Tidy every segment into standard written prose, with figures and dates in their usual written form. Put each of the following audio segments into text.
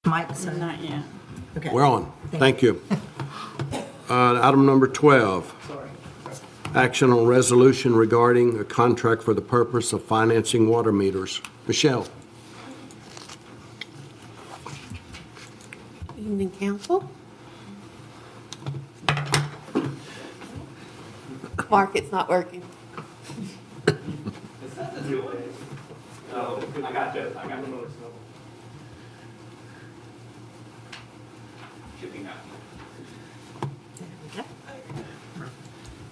Mike's, Not yet. okay. We're on. Thank you. Item number 12, action on resolution regarding a contract for the purpose of financing water meters. Michelle? Evening, council. Mark, it's not working. Oh, I got you. Shipping out.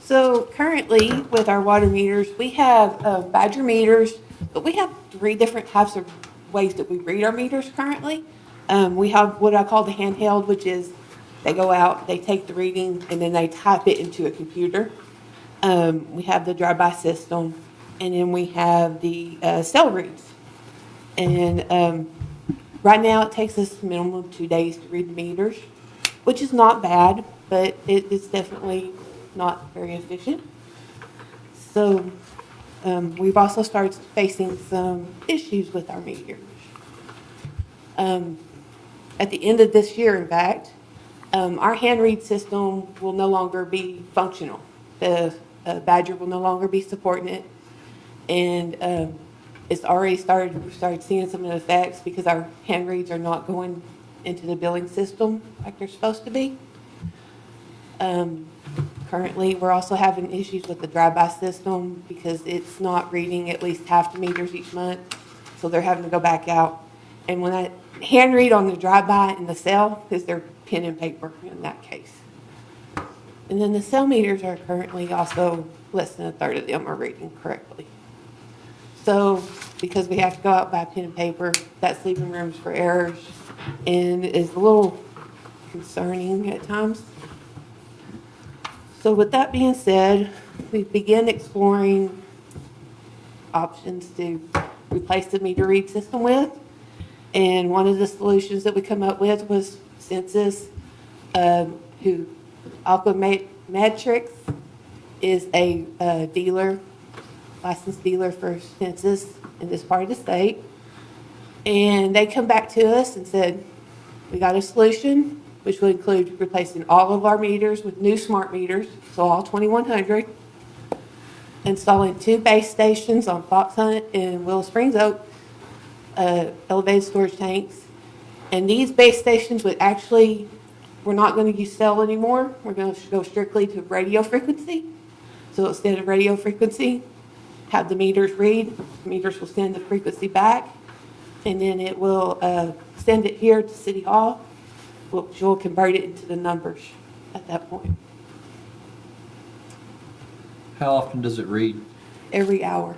So currently, with our water meters, we have Badger meters, but we have 3 different types of ways that we read our meters currently. We have what I call the handheld, which is they go out, they take the reading, and then they type it into a computer. We have the drive-by system, and then we have the cell reads. And right now, it takes us a minimum of 2 days to read the meters, which is not bad, but it's definitely not very efficient. So we've also started facing some issues with our meters. At the end of this year, in fact, our hand read system will no longer be functional. The Badger will no longer be supporting it. And it's already we've started seeing some of the effects because our hand reads are not going into the billing system like they're supposed to be. Currently, we're also having issues with the drive-by system because it's not reading at least half the meters each month. So they're having to go back out. And when I hand read on the drive-by and the cell, because they're pen and paper in that case. And then the cell meters are currently also less than a third of them are reading correctly. So because we have to go out by pen and paper, that's leaving rooms for errors and is a little concerning at times. So with that being said, we began exploring options to replace the meter read system with. And one of the solutions that we come up with was Census, who Alpha-Metrix is a dealer, licensed dealer for Census in this part of the state. And they come back to us and said, we got a solution, which would include replacing all of our meters with new smart meters, so all 2,100, installing 2 base stations on Fox Hunt and Willow Springs Oak, elevated storage tanks. And these base stations would actually, we're not going to use cell anymore. We're going to go strictly to radio frequency. So instead of radio frequency, have the meters read, the meters will send the frequency back, and then it will send it here to City Hall, which will convert it into the numbers at that point, How often does it read? every hour.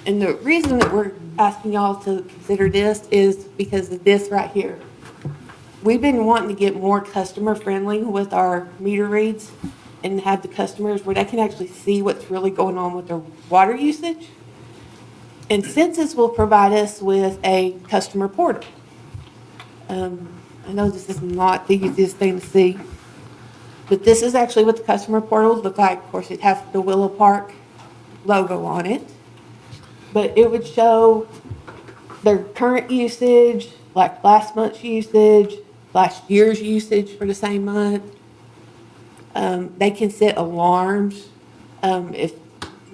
And the reason that we're asking y'all to consider this is because of this right here. We've been wanting to get more customer friendly with our meter reads and have the customers where they can actually see what's really going on with their water usage. And Census will provide us with a customer portal. I know this is not the easiest thing to see, but this is actually what the customer portal would look like. Of course, it'd have the Willow Park logo on it, but it would show their current usage, like last month's usage, last year's usage for the same month. They can set alarms if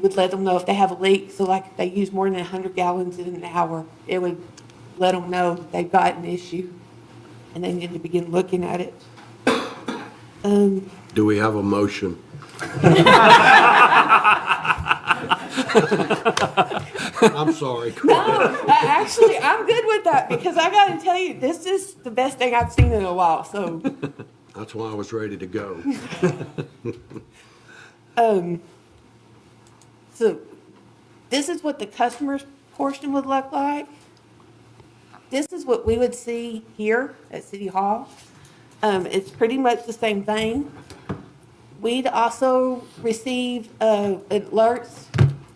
would let them know if they have a leak. So like if they use more than 100 gallons in an hour, it would let them know that they've got an issue and they need to begin looking at it. Do we have a motion? I'm sorry. Actually, I'm good with that because I got to tell you, this is the best thing I've seen in a while. So, That's why I was ready to go. so this is what the customer's portion would look like. This is what we would see here at City Hall. It's pretty much the same thing. We'd also receive alerts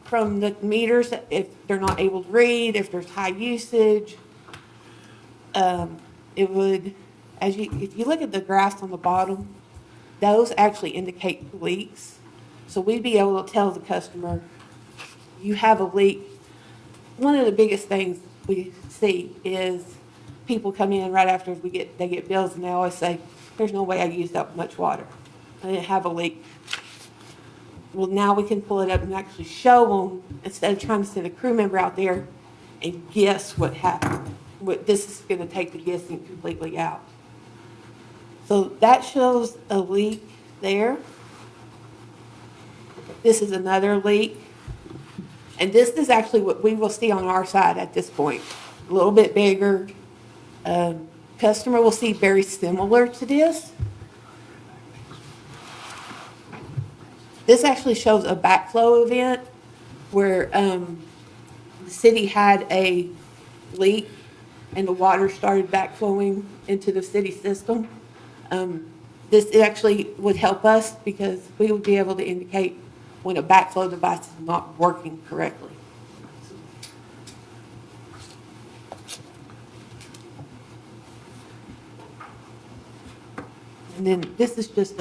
from the meters if they're not able to read, if there's high usage. It would, if you look at the graphs on the bottom, those actually indicate leaks. So we'd be able to tell the customer, you have a leak one of the biggest things we see is people come in right after they get bills and they always say, there's no way I used up much water. I didn't have a leak. Well, now we can pull it up and actually show them instead of trying to send a crew member out there and guess what happened. This is going to take the guessing completely out. So that shows a leak there. This is another leak. And this is actually what we will see on our side at this point. A little bit bigger. Customer will see very similar to this. This actually shows a backflow event where the city had a leak and the water started backflowing into the city system. This actually would help us because we would be able to indicate when a backflow device is not working correctly. And then this is just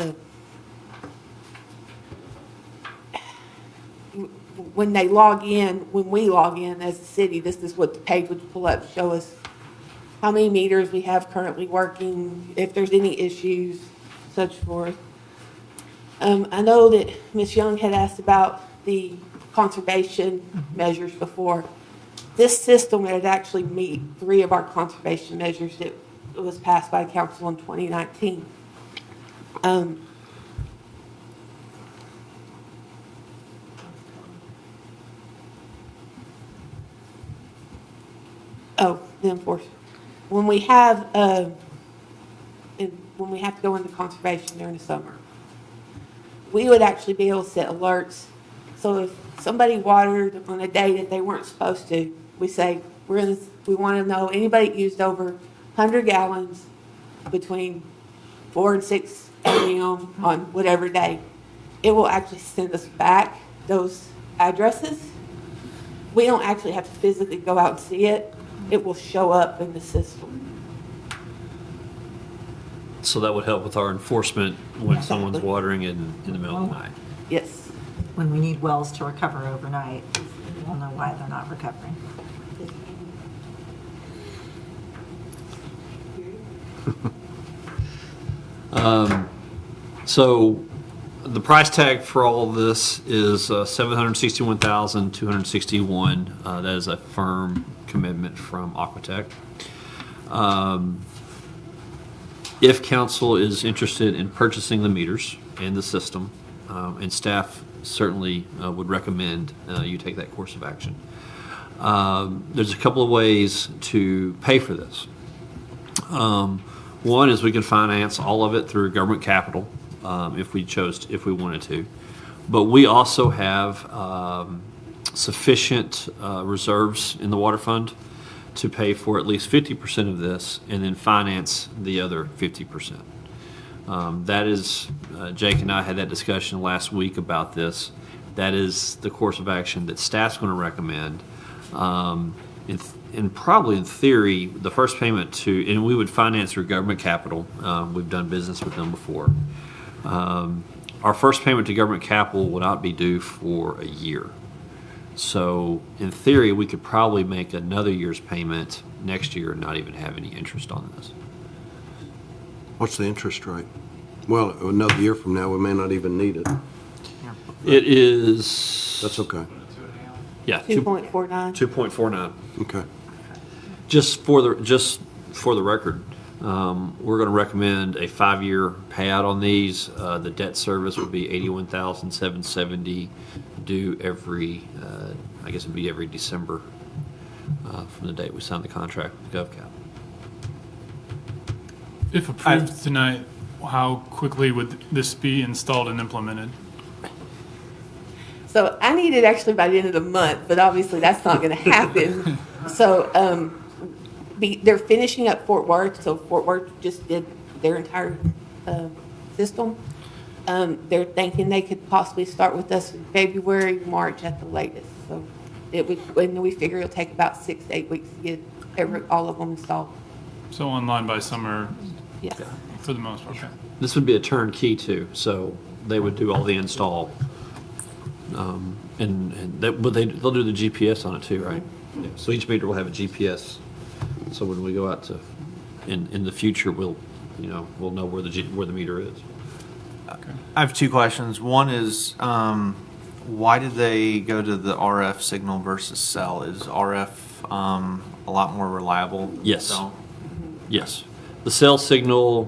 when we log in as a city, this is what the page would pull up, show us how many meters we have currently working, if there's any issues, such forth. I know that Ms. Young had asked about the conservation measures before. This system would actually meet 3 of our conservation measures that was passed by council in 2019. Then when we have to go into conservation during the summer, we would actually be able to set alerts. So if somebody watered on a day that they weren't supposed to, we say, we want to know anybody that used over 100 gallons between 4 and 6 a.m. on whatever day. It will actually send us back those addresses. We don't actually have to physically go out and see it. It will show up in the system. So that would help with our enforcement when Exactly. someone's watering in the middle of the night. Yes. When we need wells to recover overnight, we'll know why they're not recovering. So the price tag for all of this is $761,261. That is a firm commitment from Aquatech. If council is interested in purchasing the meters and the system, and staff certainly would recommend you take that course of action. There's a couple of ways to pay for this. One is we can finance all of it through government capital if we wanted to. But we also have sufficient reserves in the water fund to pay for at least 50% of this and then finance the other 50%. That is, Jake and I had that discussion last week about this. That is the course of action that staff's going to recommend. And probably in theory, the first payment and we would finance through government capital. We've done business with them before. Our first payment to government capital will not be due for a year. So in theory, we could probably make another year's payment next year and not even have any interest on this. What's the interest rate? Well, another year from now, we may not even need it. It is. That's okay. Yeah, 2.49. 2.49. Okay. Just for the record, we're going to recommend a 5-year payout on these. The debt service would be $81,770 due every, I guess it'd be every December from the date we signed the contract with GovCap. If approved tonight, how quickly would this be installed and implemented? So I need it actually by the end of the month, but obviously that's not going to happen. So they're finishing up Fort Worth. So Fort Worth just did their entire system. They're thinking they could possibly start with us in February, March at the latest. So we figure it'll take about 6 to 8 weeks to get all of them installed. So online by summer Yes. for the most part. Okay. This would be a turnkey too, so they would do all the install. But they'll do the GPS on it too, right? So each meter will have a GPS. So when we go out to, in the future, we'll know where the meter is. I have two questions. One is, why did they go to the RF signal versus cell? Is RF a lot more reliable? than Yes. cell? Yes. The cell signal,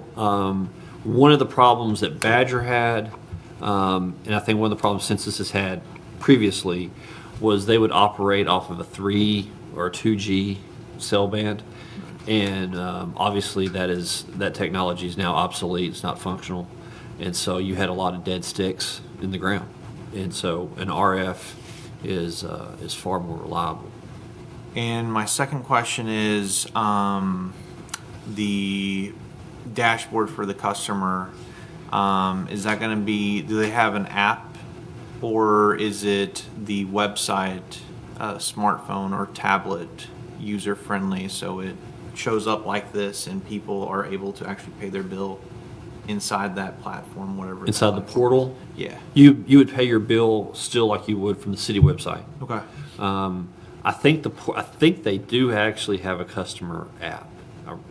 one of the problems that Badger had, and I think one of the problems Census has had previously, was they would operate off of a 3 or a 2G cell band. And obviously that technology is now obsolete, it's not functional. And so you had a lot of dead sticks in the ground. And so an RF is far more reliable. And my second question is, the dashboard for the customer, is that going to be, do they have an app, or is it the website, smartphone or tablet user friendly, so it shows up like this and people are able to actually pay their bill inside that platform, whatever. Inside the portal, Yeah. you would pay your bill still like you would from the city website. Okay. I think they do actually have a customer app,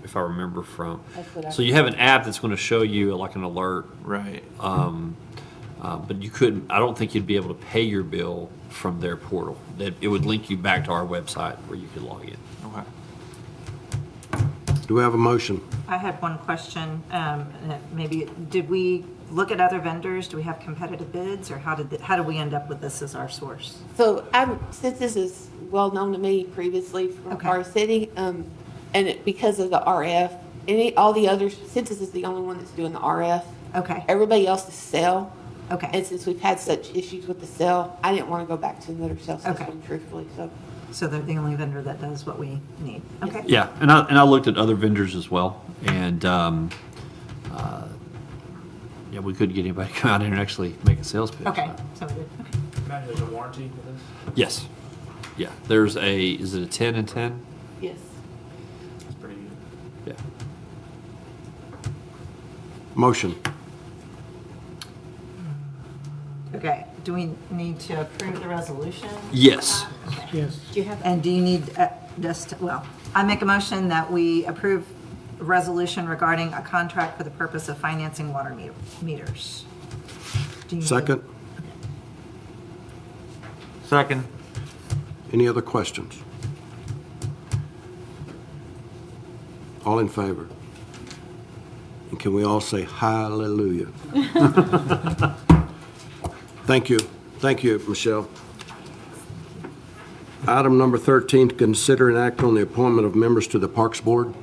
if I remember from. That's what I- So you have an app that's going to show you like an alert, Right. but you couldn't. I don't think you'd be able to pay your bill from their portal. That it would link you back to our website where you could log in. Okay. Do we have a motion? I had one question. Maybe, did we look at other vendors? Do we have competitive bids, or how did we end up with this as our source? So since this is well known to me previously from Okay. our city, because of the RF, all the others, Census is the only one that's doing the RF. Okay, Everybody else is cell. And okay. since we've had such issues with the cell, I didn't want to go back to another cell Okay. system, truthfully, so. So they're the only vendor that does what we need. Okay. Yeah, and I looked at other vendors as well, and yeah, we couldn't get anybody to come out here and actually make a sales pitch. Okay, so we did. Okay. Imagine there's a warranty for this? Yes. Yeah. There's is it a 10 and 10? Yes. It's pretty good. Yeah. Motion. Okay, do we need to approve the resolution? Yes. Yes. Do you have? And do you need I make a motion that we approve a resolution regarding a contract for the purpose of financing water meters. Do you need- Second? Second. Any other questions? All in favor? And can we all say hallelujah? Thank you. Thank you, Michelle. Item number 13, to consider and act on the appointment of members to the Parks Board.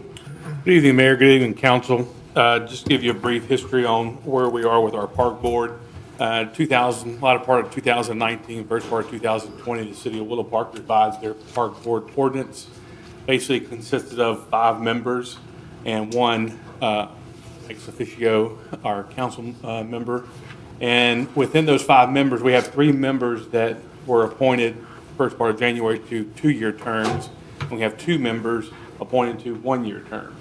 Good evening, Mayor. Good evening, Council. Just to give you a brief history on where we are with our park board. Latter part of 2019, first part of 2020, the city of Willow Park revised their park board ordinance. Basically consisted of 5 members and 1 ex officio, our council member. And within those 5 members, we have 3 members that were appointed first part of January to 2-year terms. And we have 2 members appointed to 1-year terms.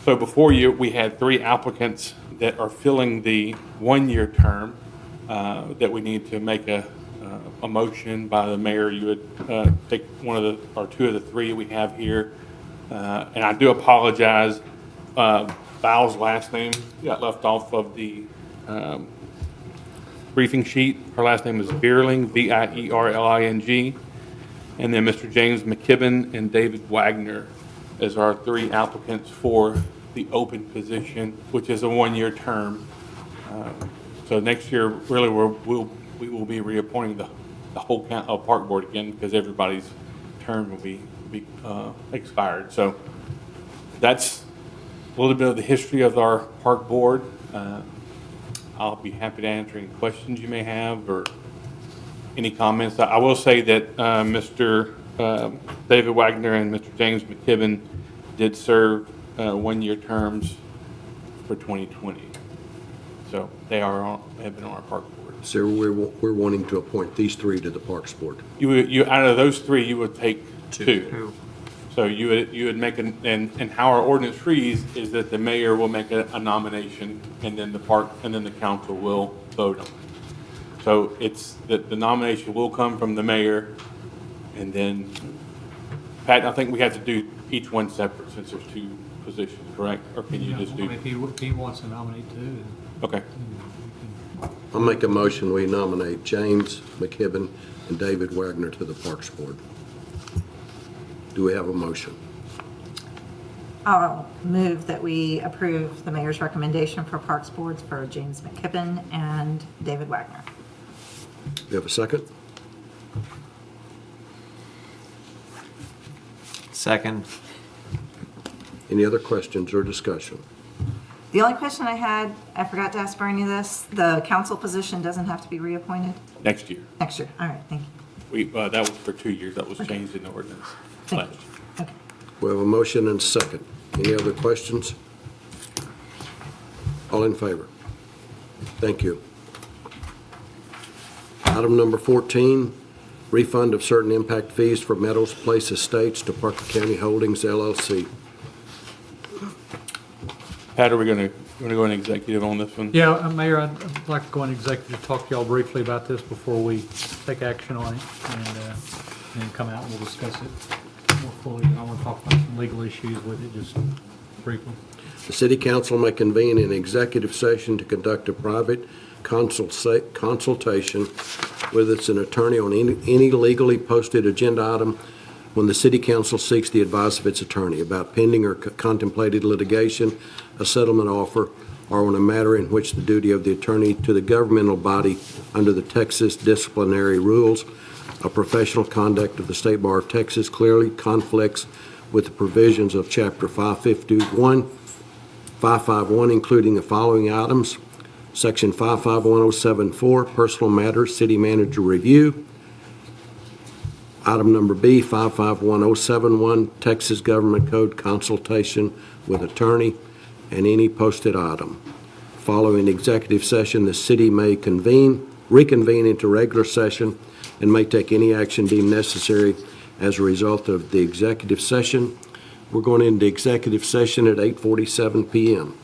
So before you, we had 3 applicants that are filling the 1-year term that we need to make a motion by the mayor. You would take one of the, or 2 of the 3 we have here. And I do apologize, Val's last name got left off of the briefing sheet. Her last name is Bierling, Vierling. And then Mr. James McKibben and David Wagner as our 3 applicants for the open position, which is a 1-year term. So next year, really, we will be reappointing the whole park board again, because everybody's term will be expired. So that's a little bit of the history of our park board. I'll be happy to answer any questions you may have or any comments. I will say that Mr. David Wagner and Mr. James McKibben did serve 1-year terms for 2020. So they have been on our park board. So we're wanting to appoint these 3 to the Parks Board. You out of those 3, you would take 2. So you would make and how our ordinance reads is that the mayor will make a nomination, and then the council will vote on it. So it's that the nomination will come from the mayor, and then Pat, I think we have to do each one separate since there's two positions, correct? Or can you just do? If he wants to nominate two, Okay. I'll make a motion, we nominate James McKibben and David Wagner to the Parks Board. Do we have a motion? I'll move that we approve the mayor's recommendation for Parks Boards for James McKibben and David Wagner. Do you have a second? Second. Any other questions or discussion? The only question I had, I forgot to ask Bernie this, the council position doesn't have to be reappointed Next year. next year. All right, thank you. That was for 2 years. That was changed in the ordinance Thank last you. year. Okay. We have a motion and a second. Any other questions? All in favor? Thank you. Item number 14, refund of certain impact fees for Meadows Place Estates to Parker County Holdings LLC. Pat, are we going to go in executive on this one? yeah, Mayor, I'd like to go in executive to talk to y'all briefly about this before we take action on it, and then come out and we'll discuss it more fully. I want to talk about some legal issues with it, just briefly. The city council may convene an executive session to conduct a private consultation with its attorney on any legally posted agenda item when the city council seeks the advice of its attorney about pending or contemplated litigation, a settlement offer, or on a matter in which the duty of the attorney to the governmental body under the Texas disciplinary rules of professional conduct of the State Bar of Texas clearly conflicts with the provisions of Chapter 551, including the following items: Section 551074, personal matters, city manager review. Item number B, 551071, Texas Government Code consultation with attorney, and any posted item. Following executive session, the city may reconvene into regular session and may take any action deemed necessary as a result of the executive session. We're going into executive session at 8:47 PM.